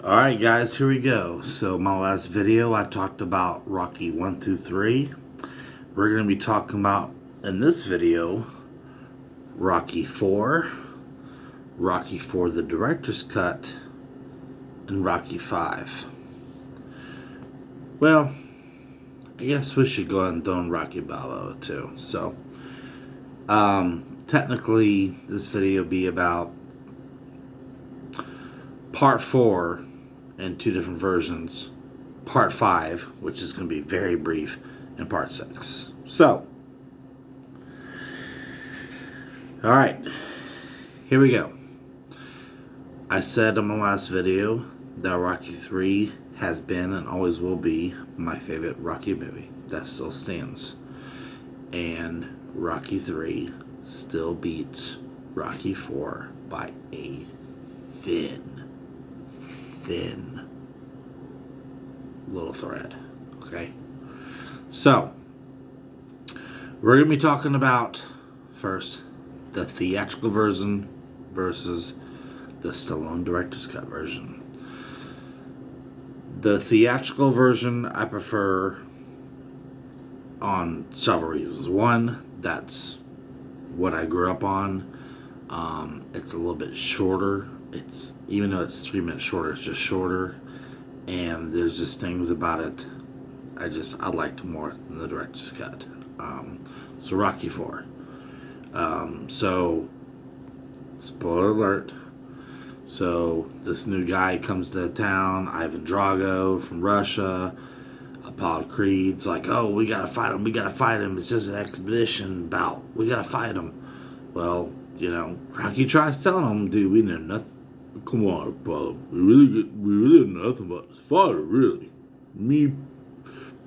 Alright guys, here we go. So my last video I talked about Rocky 1 through 3. We're going to be talking about, in this video, Rocky 4, Rocky 4 the Director's Cut, and Rocky 5. Well, I guess we should go ahead and throw in Rocky Balboa too. So, technically this video will be about Part 4 in two different versions, Part 5, which is going to be very brief, and Part 6. So, alright, here we go. I said in my last video that Rocky 3 has been and always will be my favorite Rocky movie. That still stands. And Rocky 3 still beats Rocky 4 by a thin little thread. Okay? So, we're going to be talking about, first, the theatrical version versus the Stallone Director's Cut version. The theatrical version I prefer on several reasons. One, that's what I grew up on. It's a little bit shorter. It's, even though it's 3 minutes shorter, it's just shorter, and there's just things about it I liked more than the director's cut. So Rocky 4. So spoiler alert. So this new guy comes to town, Ivan Drago from Russia. Apollo Creed's like, oh, we gotta fight him. It's just an expedition bout. We gotta fight him. Well, you know, Rocky tries telling him, dude, we know nothing. Come on, Apollo. We really know nothing about this fighter, really. Me,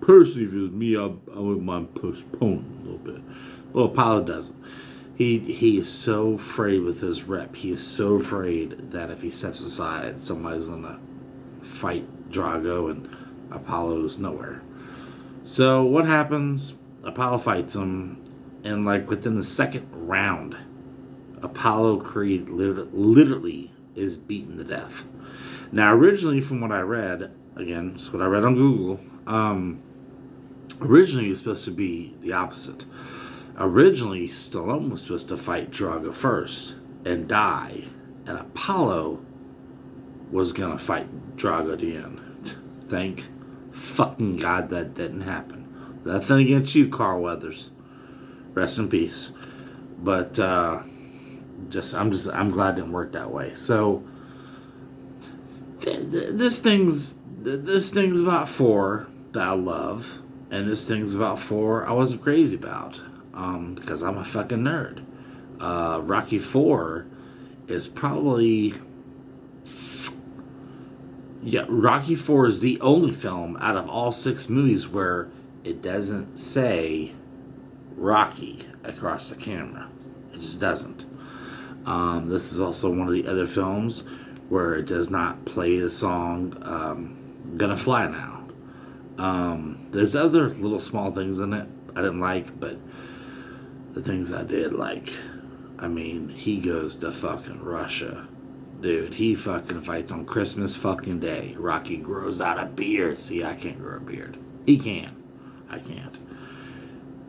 personally, if it was me, I wouldn't mind postponing a little bit. Well, Apollo doesn't. He is so afraid with his rep. He is so afraid that if he steps aside, somebody's gonna fight Drago, and Apollo's nowhere. So what happens? Apollo fights him, and like within the second round, Apollo Creed literally is beaten to death. Now, originally, from what I read, again, it's what I read on Google, originally it was supposed to be the opposite. Originally, Stallone was supposed to fight Drago first and die, and Apollo was gonna fight Drago at the end. Thank fucking God that didn't happen. Nothing against you, Carl Weathers. Rest in peace. But I'm glad it didn't work that way. So there's things about 4 that I love, and there's things about 4 I wasn't crazy about, because I'm a fucking nerd. Rocky 4 is probably, Rocky 4 is the only film out of all 6 movies where it doesn't say Rocky across the camera. It just doesn't. This is also one of the other films where it does not play the song Gonna Fly Now. There's other little small things in it I didn't like, but the things I did like, I mean, he goes to fucking Russia. Dude, he fucking fights on Christmas fucking Day. Rocky grows out a beard. See, I can't grow a beard. He can. I can't.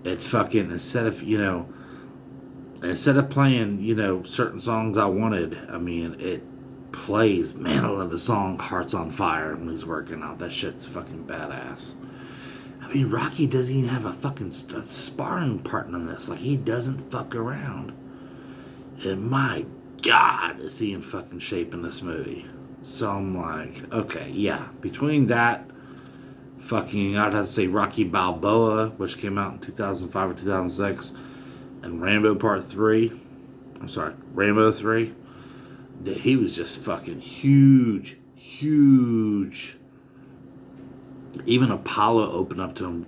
It fucking, instead of playing, certain songs I wanted, I mean, it plays, man, I love the song Hearts on Fire when he's working out. That shit's fucking badass. I mean, Rocky doesn't even have a fucking sparring partner in this. Like, he doesn't fuck around. And my God, is he in fucking shape in this movie. So I'm like, okay, yeah. Between that, fucking, I'd have to say Rocky Balboa, which came out in 2005 or 2006, and Rambo 3, he was just fucking huge. Even Apollo opened up to him,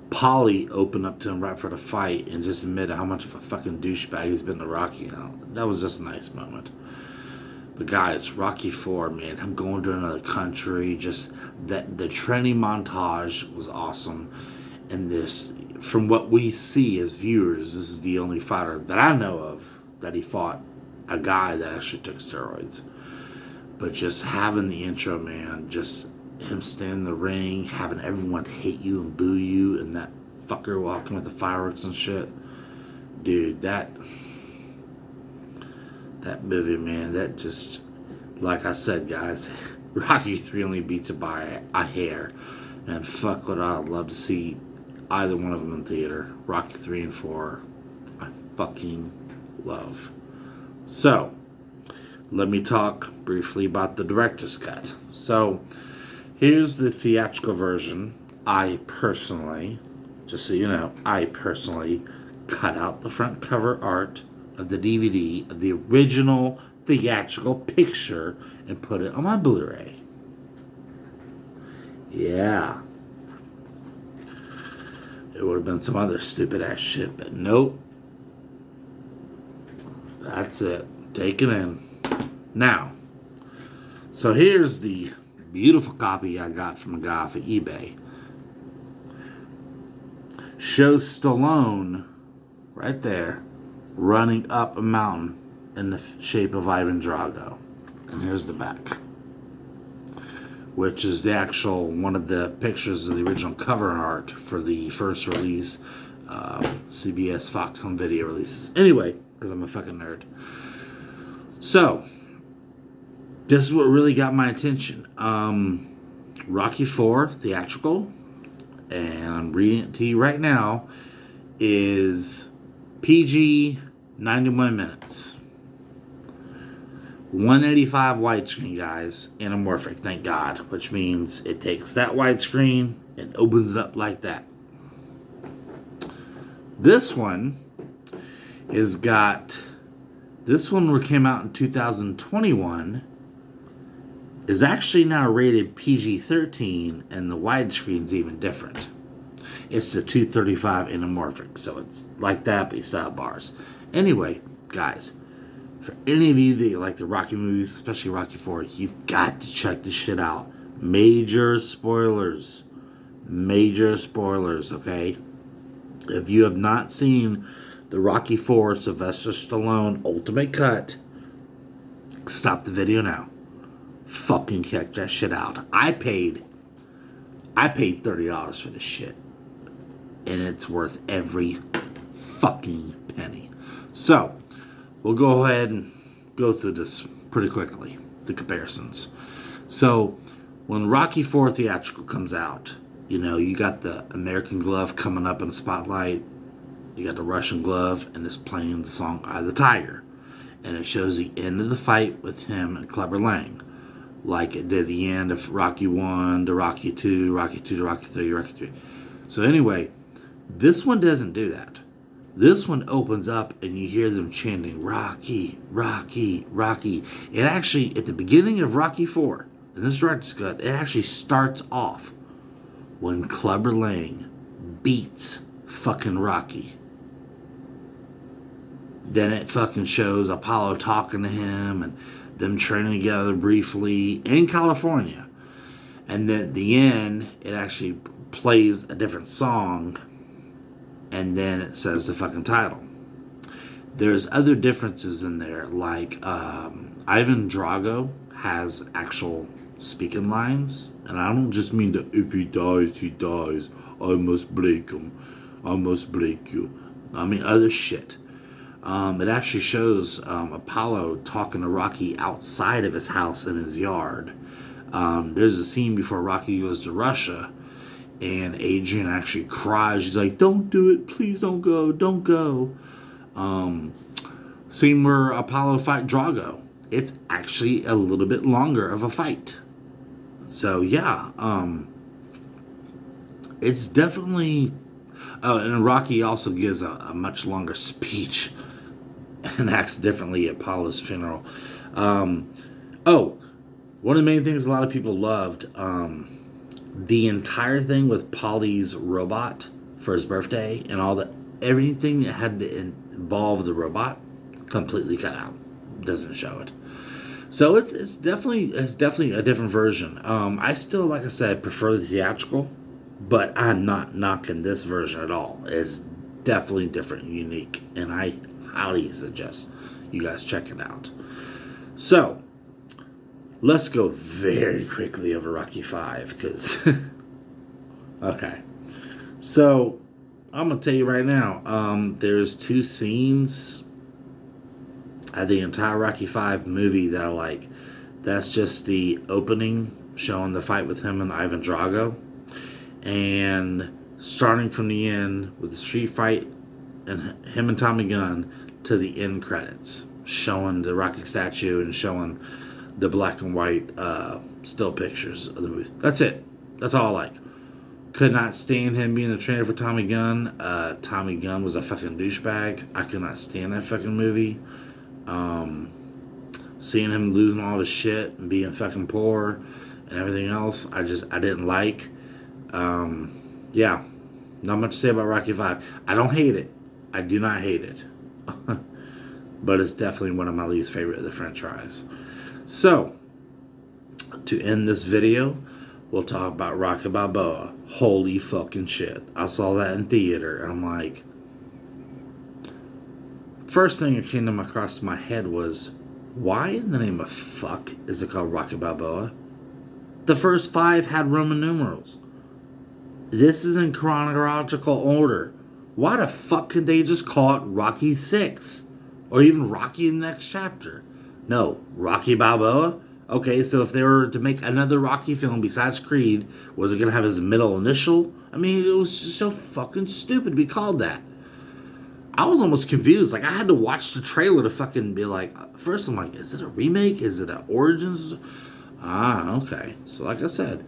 Paulie opened up to him right for the fight and just admitted how much of a fucking douchebag he's been to Rocky. That was just a nice moment. But guys, Rocky 4, man, him going to another country, just that the training montage was awesome. And this, from what we see as viewers, this is the only fighter that I know of that he fought a guy that actually took steroids. But just having the intro, man, just him standing in the ring, having everyone hate you and boo you, and that fucker walking with the fireworks and shit. Dude, that movie, man, that just, like I said, guys, Rocky 3 only beats it by a hair. And fuck what I'd love to see either one of them in theater. Rocky 3 and 4, I fucking love. So, let me talk briefly about the director's cut. So, here's the theatrical version. I personally, just so you know, cut out the front cover art of the DVD of the original theatrical picture and put it on my Blu-ray. Yeah. It would have been some other stupid ass shit, but nope. That's it. Take it in. Now, so here's the beautiful copy I got from a guy off of eBay. Shows Stallone right there running up a mountain in the shape of Ivan Drago. And here's the back, which is the actual one of the pictures of the original cover art for the first release, CBS Fox Home Video releases. Anyway, because I'm a fucking nerd. So, this is what really got my attention. Rocky IV theatrical, and I'm reading it to you right now, is PG 91 minutes. 185 widescreen, guys, anamorphic, thank God, which means it takes that widescreen and opens it up like that. This one came out in 2021, is actually now rated PG-13, and the widescreen's even different. It's the 235 anamorphic, so it's like that, but you still have bars. Anyway, guys, for any of you that like the Rocky movies, especially Rocky IV, you've got to check this shit out. Major spoilers, okay? If you have not seen the Rocky IV Sylvester Stallone Ultimate Cut, stop the video now. Fucking check that shit out. I paid $30 for this shit, and it's worth every fucking penny. So, we'll go ahead and go through this pretty quickly, the comparisons. So, when Rocky IV theatrical comes out, you know, you got the American Glove coming up in the spotlight, you got the Russian Glove, and it's playing the song Eye of the Tiger. And it shows the end of the fight with him and Clubber Lang, like it did the end of Rocky 1 to Rocky 2, Rocky 2 to Rocky 3, Rocky 3. So anyway, this one doesn't do that. This one opens up and you hear them chanting, Rocky, Rocky, Rocky. It actually, at the beginning of Rocky 4, in this director's cut, it actually starts off when Clubber Lang beats fucking Rocky. Then it fucking shows Apollo talking to him and them training together briefly in California. And then at the end, it actually plays a different song, and then it says the fucking title. There's other differences in there, like Ivan Drago has actual speaking lines, and I don't just mean that if he dies, he dies. I must break him. I must break you. I mean other shit. It actually shows Apollo talking to Rocky outside of his house in his yard. There's a scene before Rocky goes to Russia, and Adrian actually cries. She's like, don't do it. Please don't go. Don't go. Scene where Apollo fight Drago. It's actually a little bit longer of a fight. So, yeah. It's definitely... Oh, and Rocky also gives a much longer speech and acts differently at Apollo's funeral. One of the main things a lot of people loved, the entire thing with Paulie's robot for his birthday and all that, everything that had to involve the robot, completely cut out. Doesn't show it. So it's definitely a different version. I still, like I said, prefer the theatrical, but I'm not knocking this version at all. It's definitely different and unique, and I highly suggest you guys check it out. So, let's go very quickly over Rocky 5, because okay. So I'm gonna tell you right now, there's two scenes at the entire Rocky 5 movie that I like. That's just the opening showing the fight with him and Ivan Drago, and starting from the end with the street fight and him and Tommy Gunn to the end credits, showing the Rocky statue and showing the black and white still pictures of the movie. That's it. That's all I like. Could not stand him being a trainer for Tommy Gunn. Tommy Gunn was a fucking douchebag. I could not stand that fucking movie. Seeing him losing all his shit and being fucking poor and everything else, I didn't like. Yeah, not much to say about Rocky 5. I don't hate it. I do not hate it. But it's definitely one of my least favorite of the franchise. So, to end this video, we'll talk about Rocky Balboa. Holy fucking shit. I saw that in theater, and I'm like... First thing that came across my head was, why in the name of fuck is it called Rocky Balboa? The first 5 had Roman numerals. This is in chronological order. Why the fuck could they just call it Rocky 6? Or even Rocky in the next chapter? No, Rocky Balboa? Okay, so if they were to make another Rocky film besides Creed, was it going to have his middle initial? I mean, it was just so fucking stupid to be called that. I was almost confused. Like, I had to watch the trailer to fucking be like, first I'm like, is it a remake? Is it an Origins? Okay. So like I said,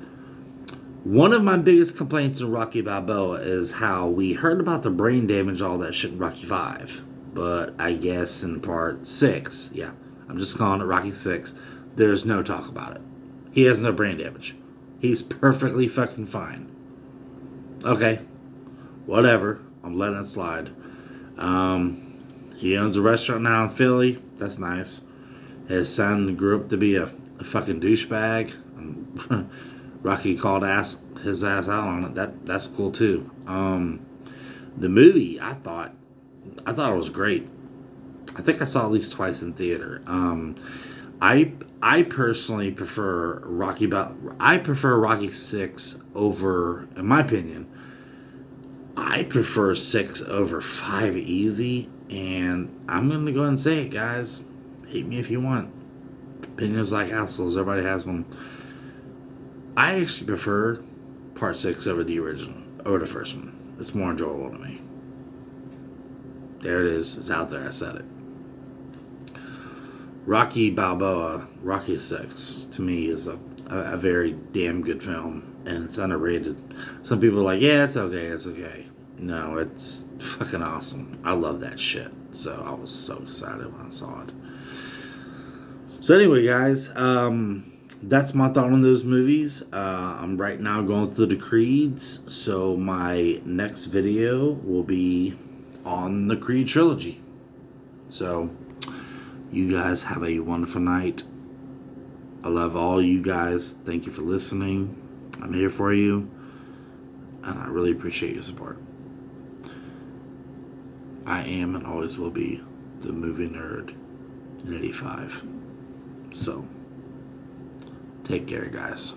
one of my biggest complaints in Rocky Balboa is how we heard about the brain damage, all that shit in Rocky 5. But I guess in part 6, yeah, I'm just calling it Rocky 6, there's no talk about it. He has no brain damage. He's perfectly fucking fine. Okay. Whatever. I'm letting it slide. He owns a restaurant now in Philly. That's nice. His son grew up to be a fucking douchebag. Rocky called his ass out on it. That's cool too. The movie, I thought it was great. I think I saw it at least twice in theater. I personally prefer Rocky 6 over, in my opinion, I prefer 6 over 5 easy, and I'm going to go ahead and say it, guys. Hate me if you want. Opinions like assholes, everybody has one. I actually prefer part 6 over the original, over the first one. It's more enjoyable to me. There it is. It's out there. I said it. Rocky Balboa, Rocky 6, to me is a very damn good film. And it's underrated. Some people are like, yeah, it's okay. No, it's fucking awesome. I love that shit. So I was so excited when I saw it. So anyway, guys, that's my thought on those movies. I'm right now going through the Creeds. So my next video will be on the Creed trilogy. So you guys have a wonderful night. I love all you guys. Thank you for listening. I'm here for you, and I really appreciate your support. I am and always will be the movie nerd in 85. So, take care, guys.